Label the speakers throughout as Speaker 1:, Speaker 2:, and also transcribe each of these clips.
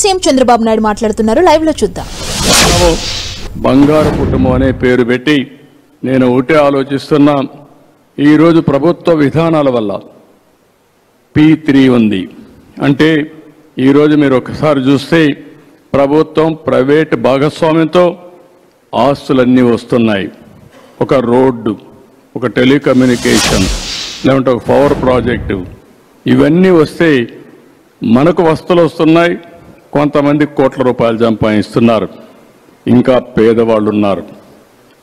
Speaker 1: CM Chandrababu Naidu మాట్లాడుతున్నారు. Live లో చూద్దాం.
Speaker 2: బంగారు కుటుంబం అనే పేరు పెట్టి నేను ఒకటే ఆలోచిస్తున్నా. ఈరోజు ప్రభుత్వ విధానాల వల్ల P3 ఉంది అంటే ఈరోజు మీరు ఒకసారి చూస్తే ప్రభుత్వం ప్రైవేట్ భాగస్వామ్యంతో ఆస్తులన్నీ వస్తున్నాయి. ఒక రోడ్డు, ఒక టెలికమ్యూనికేషన్, లేదంటే ఒక పవర్ ప్రాజెక్టు, ఇవన్నీ వస్తే మనకు వస్తువులు వస్తున్నాయి. కొంతమంది కోట్ల రూపాయలు సంపాదిస్తున్నారు. ఇంకా పేదవాళ్ళు ఉన్నారు.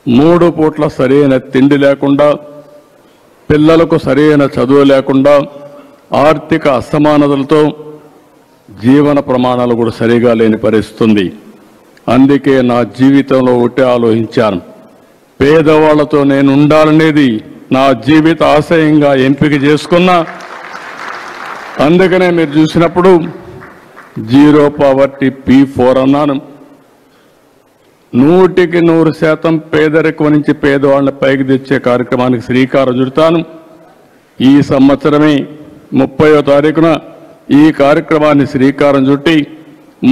Speaker 2: 3 పూట్ల సరైన తిండి లేకుండా, పిల్లలకు సరైన చదువు లేకుండా, ఆర్థిక అసమానతలతో జీవన ప్రమాణాలు కూడా సరిగా లేని పరిస్థితి ఉంది. అందుకే నా జీవితంలో ఒకటే ఆలోచించాను, పేదవాళ్లతో నేను ఉండాలనేది నా జీవిత ఆశయంగా ఎంపిక చేసుకున్నా. అందుకనే మీరు చూసినప్పుడు జీరో పావర్టీ P4 అన్నాను. 100% పేదరికం నుంచి పేదవాళ్ళని పైకి తెచ్చే కార్యక్రమానికి శ్రీకారం చుడతాను. ఈ సంవత్సరమే 30వ తారీఖున ఈ కార్యక్రమాన్ని శ్రీకారం చుట్టి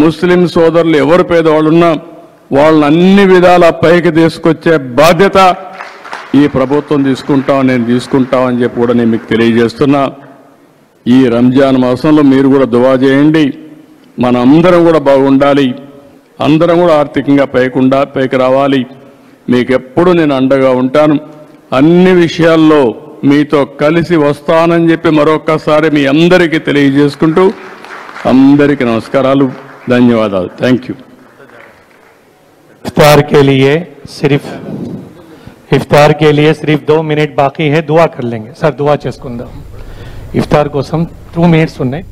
Speaker 2: ముస్లిం సోదరులు ఎవరు పేదవాళ్ళున్నా వాళ్ళని అన్ని విధాల పైకి తీసుకొచ్చే బాధ్యత ఈ ప్రభుత్వం నేను తీసుకుంటామని చెప్పి కూడా నేను మీకు తెలియజేస్తున్నా. ఈ రంజాన్ మాసంలో మీరు కూడా దువా చేయండి. మన అందరం కూడా బాగుండాలి, అందరం కూడా ఆర్థికంగా పైకి రావాలి. మీకు ఎప్పుడు నేను అండగా ఉంటాను. అన్ని విషయాల్లో మీతో కలిసి వస్తానని చెప్పి మరొకసారి మీ అందరికీ తెలియజేసుకుంటూ అందరికీ నమస్కారాలు, ధన్యవాదాలు. Thank you.
Speaker 3: इफ्तार के लिए सिर्फ 2 मिनट बाकी है. दुआ कर लेंगे सर. दुआ చేసుకుందాం. इफ्तार కోసం 2 मिनट्स ఉన్నాయి.